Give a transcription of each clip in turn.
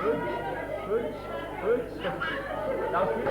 Goed, goed. Dank u.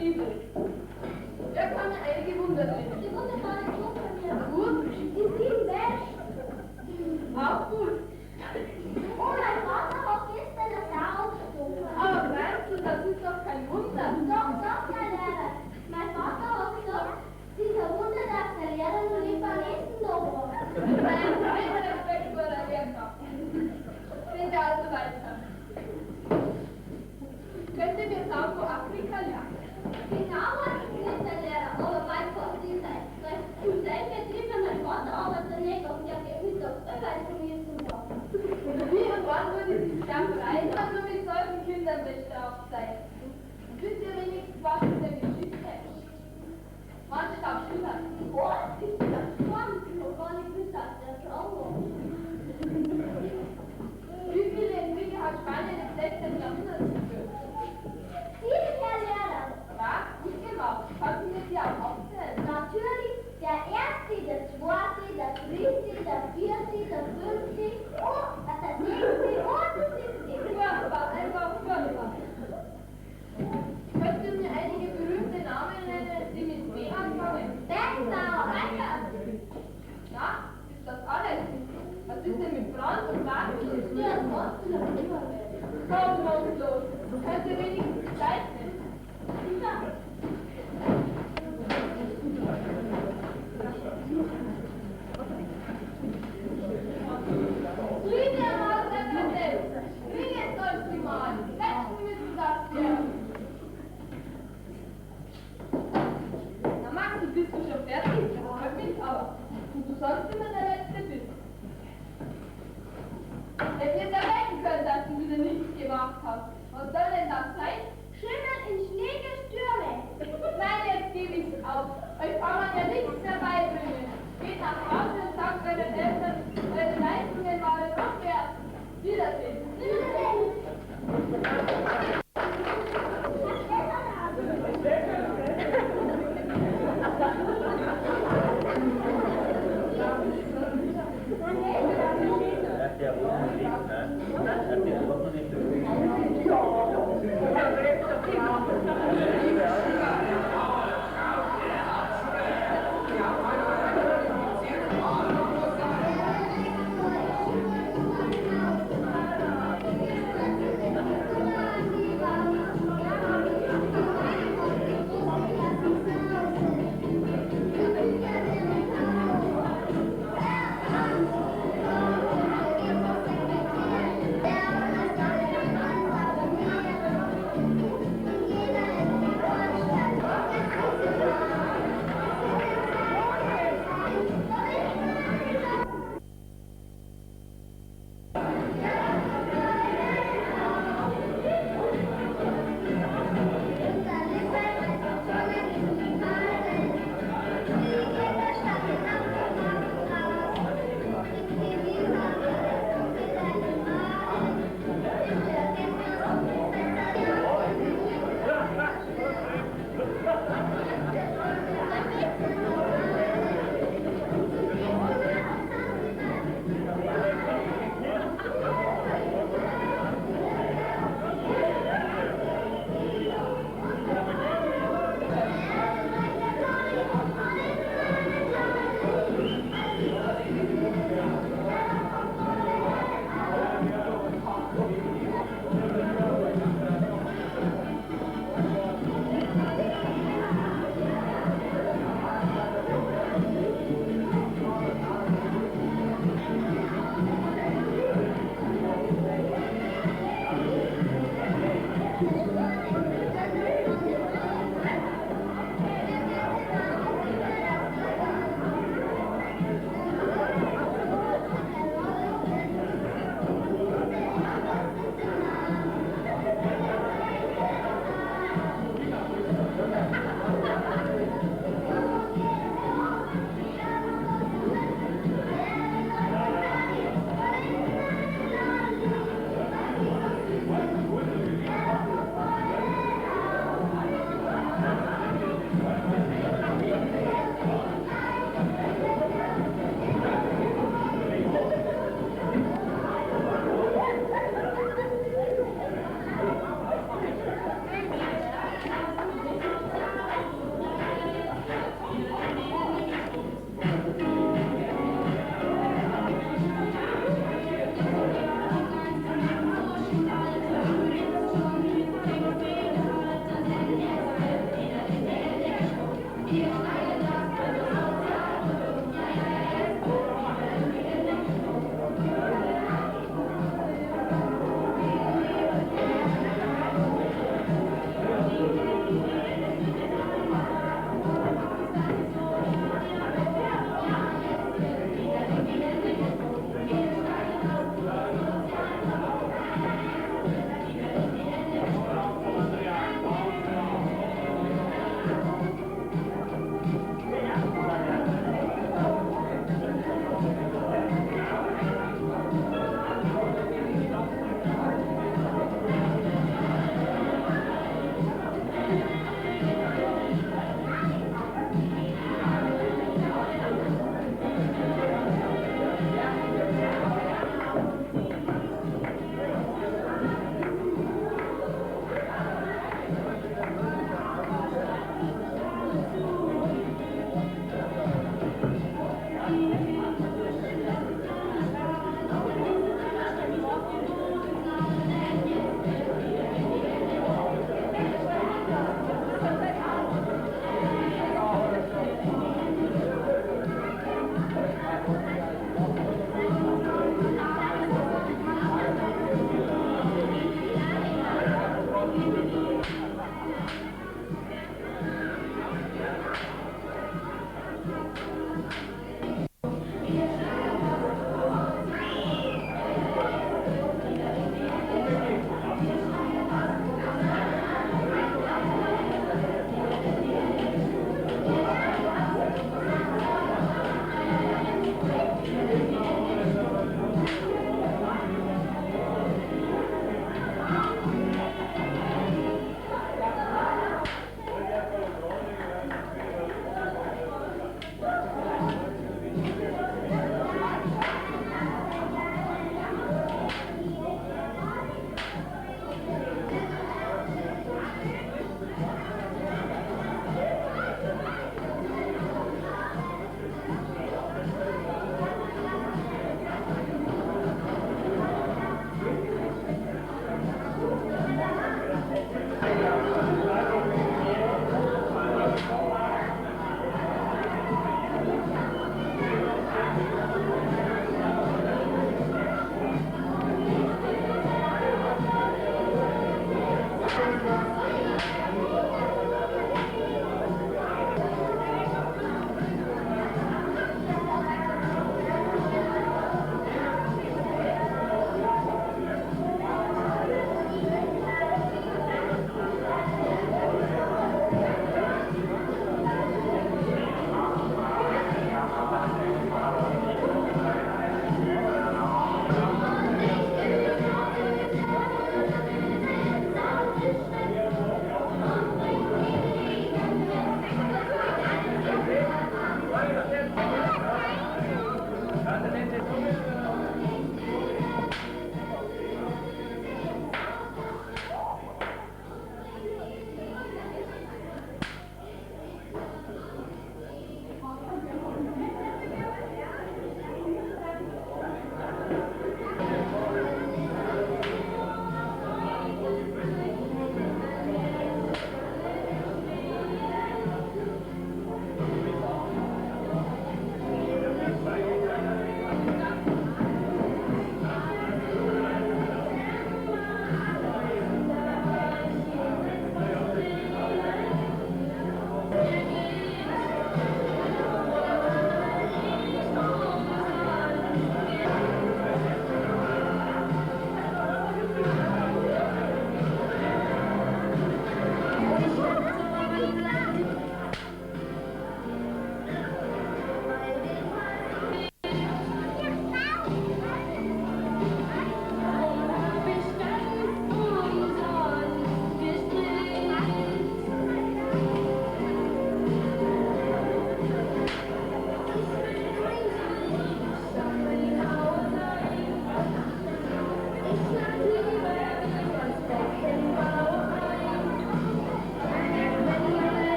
Bibel. Ja, kann mir einige Wunder bringen. Die Wunder gar nicht so von mir. Gut? Die 7 Wäsche. Auch gut. Oh, mein Vater hat gestern eine Sau gestochen. Aber meinst du, das ist doch kein Wunder? Doch, Herr Lehrer. Mein Vater hat gesagt, es ist ein Wunder, dass der Lehrer nur die Verletzten da war. Ein Respekt vor der Lehrkraft. Rede also weiter. Könnt ihr mir sagen, wo Afrika liegt? Genau, was ist nicht der Lehrer, aber mein Gott, die Zeit. Im selben Betrieb, wenn mein Vater arbeitet nicht, und der geht mittags Arbeit von mir zu machen. Wie und wann wurde die Sklaverei also mit solchen Kindern bestraft sein? Wisst ihr wenigstens was in der Geschichte? Wann starb Schiller? Was? Ich bin das Schwamm, ich noch gar nicht wissen, dass der Frau war. Wie viele Kriege hat Spanien im 16. Jahrhundert geführt? 7, Herr Lehrer. Was? Gut gemacht. Kannst du mir die auch aufzählen? Natürlich der erste, der zweite, der dritte, der vierte, der fünfte, oh, der sechste und der siebte. Furchtbar.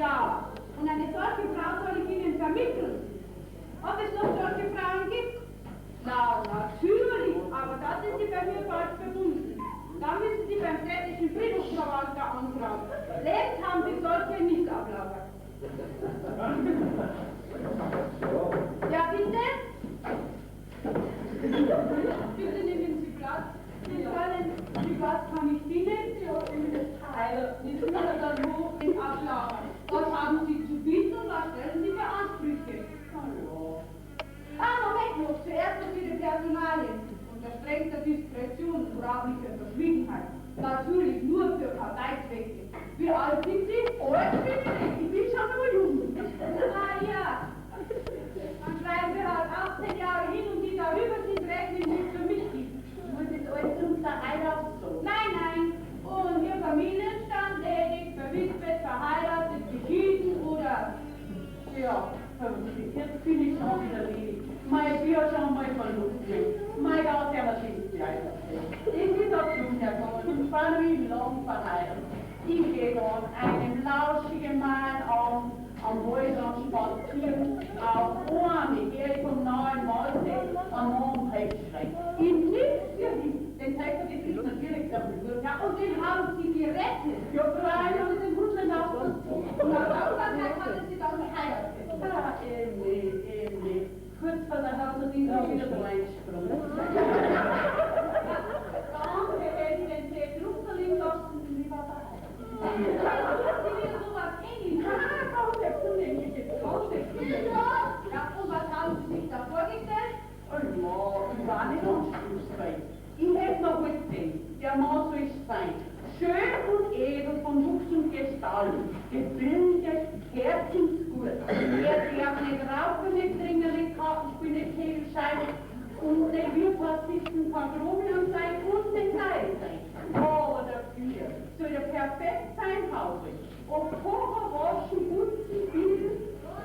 Ja, und eine solche Frau soll ich Ihnen vermitteln. Ob es noch solche Frauen gibt? Na, natürlich, aber da sind Sie bei mir falsch verbunden. Da müssen Sie beim städtischen Friedhofsverwalter anfragen. Längst haben Sie solche nicht ablagern. Ja, bitte? Bitte nehmen Sie Platz. Wie was kann ich dienen? Also, Sie sind dann hoch im Ablagern. Was haben Sie zu bieten und was stellen Sie für Ansprüche? Moment noch, zuerst noch Ihre Personalien. Unter strengster Diskretion und sprachlicher Verschwiegenheit. Natürlich nur für Parteizwecke. Wie alt sind Sie? Oh, ich bin schon nur jung. Ah ja. Dann schreiben wir halt 18 Jahre hin und die darüber sind, rechnen Sie für mich. Muss es euch zum Verheiratet so? Nein. Und Ihr Familienstand, ledig, verwitwet, verheiratet, geschieden oder... Ja, jetzt bin ich schon wieder ledig. Mein Bier schon mal verlust. Mein Gott, der was ist leider. Ich bin doch schon hergekommen, lang verheiratet. Ich gehe dort einen lauschigen Mann am Häusern spazieren, auf ohne Geld vom neuen Mahlzeit am Morgen schrecken. In nichts für ihn. Den Text das ist natürlich der Blut. Ja, und den haben Sie gerettet. Ja, frei und den guten Ausdruck. Und auf Aufmerksamkeit hatten Sie dann geheiratet. Ah, eben nicht. Kurz vor der Hause sind Sie wieder reingesprungen. Danke, wenn Sie den Tee runterliegen lassen, lieber Ball. Sie wieder so was Ähnliches. Ja, und was haben Sie sich da vorgestellt? Ich war nicht anspruchsfrei. Ich hätte noch was gesehen. Der Mann soll sein. Schön und edel von Wuchs und Gestalt. Gebildet, herzensgut. Er darf nicht rauchen, nicht trinken, nicht kaufen, spielen, nicht Kegelschein. Und der Wirtpassisten vergrobeln sein und nicht leid sein. Aber dafür soll er perfekt sein Hause. Ob Kocher, Waschen, Putzen, Bilden,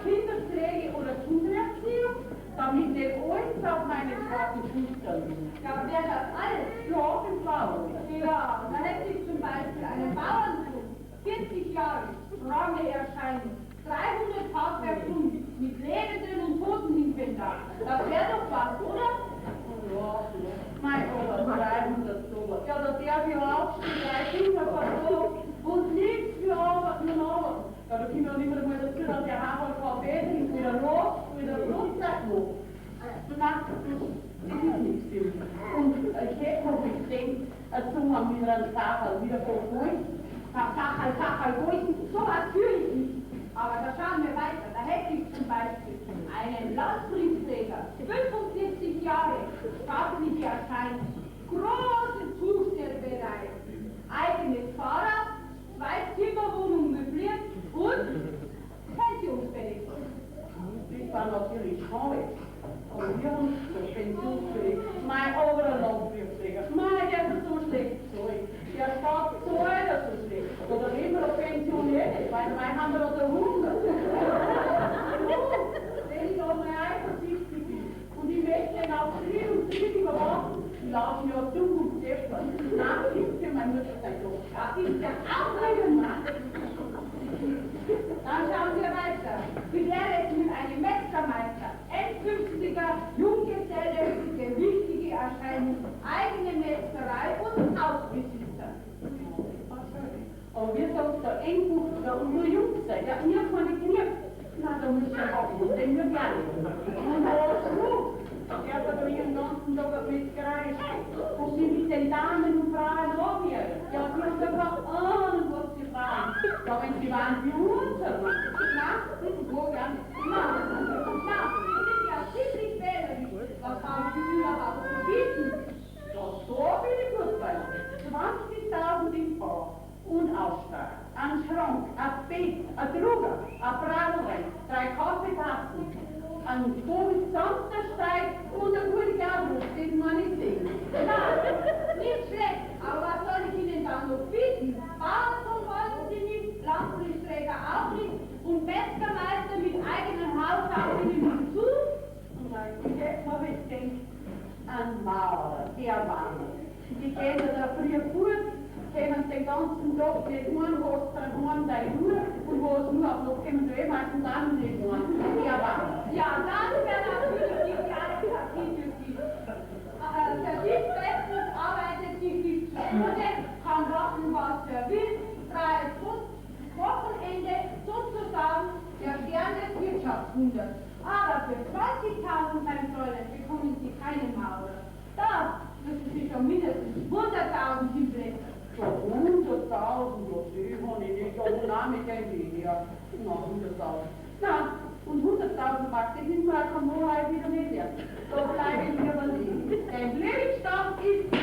Kinderpflege oder Kindererziehung, damit nicht alles auf meine schwachen Schultern liegt. Ja, wäre das alles? Ja, den Frauen. Ja, da hätte ich zum Beispiel einen Bauernsohn, 40 Jahre, stramme Erscheinung, 300 Handwerkstunden mit lebenden und toten Inventar. Das wäre doch was, oder? Ja, mein Gott, 300 Dollar. Ja, da darf ich aufstehen, 3 Kinder versorgen und nichts für Arbeit, nur Arbeit. Ja, da kommen wir nicht mehr dazu, dass der Hammer verbeten ist, wieder runter, hoch. Na, das ist nichts für mich. Und ich hätte noch gesehen, so haben wir einen Sacherl wieder verfolgt. Sacherl, sowas fühle ich nicht. Aber da schauen wir weiter. Da hätte ich zum Beispiel einen Landbriefträger, 45 Jahre, staatliche Erscheinung, große Zustellbereit, eigenes Fahrrad, 2 Zimmerwohnungen möbliert und pensionsfällig. Das war natürlich schade. Aber wir haben das pensionsfällig. Mein anderer Landbriefträger, der ist so schlecht Zeug. Der spart so einer so schlecht. Oder reden wir doch pensioniert, weil haben wir doch 100. Wenn ich auch mal eifersüchtig bin und ich möchte ihn auf Krieg und Krieg überwachen, laufen ja Zukunftsdämpfer. Nachrichten, mein Mutter sagt doch, das ist ja auch ein Mann. Dann schauen wir weiter. Wie wäre es mit einem Metzgermeister? Endkünftiger, Junggeselle, gewichtige Erscheinung, eigene Metzgerei und Hausbesitzer. Aber wir sagen der Engbuchter und nur Jungs sein. Ja, mir kann ich nicht. Na, da muss ich ja auch nicht, denn wir gerne. Und was so? Der verbringt den ganzen Tag auf Metzgerei. Was sind mit den Damen und Frauen anhören? Ja, die haben einfach Ahnung, was sie fragen. Ja, wenn sie waren wie uns, na, wo gern? Na, Sie sind ja ziemlich wählerisch. Was haben Sie überhaupt zu bieten? Ja, so will ich gut bei uns. 20.000 im Jahr. Und Ausstatter, ein Schrank, ein Bett, ein Drucker, ein Brauerei, 3 Kaffeetassen, ein großes Samstagsteig und ein guter Gartenhof, den man nicht sehen. Na, nicht schlecht, aber was soll ich Ihnen dann noch bieten? Bauernsohn wollten Sie nicht, Landbriefträger auch nicht und Metzgermeister mit eigenem Haus haben Sie nicht zu? Nein, ich hätte mal gedacht, ein Maurer, der Mann. Die gehen da früher gut, kämen den ganzen Tag nicht einen Host, einen dein Uhr, Und wo es nur auf noch kommen, du meistens Anregungen. Ja, aber. Ja, das wäre natürlich die kleine Partiejustiz. Der Dienstrechtlich arbeitet sich bis zur Stunde, kann machen, was er will, freies Wochenende, sozusagen der Stern des Wirtschaftswunders. Aber für 20.000, mein Fräulein, bekommen Sie keine Maurer. Da müssen Sie schon mindestens 100.000 hinblättern. Schon 100.000, das sehe ich nicht. Ja, nein, mit dem weniger. Na, 100.000. Na, und 100.000 Mark, das ist mir auch kein Moral wieder nicht wert. Da bleibe ich lieber liegen. Denn Lebensstand ist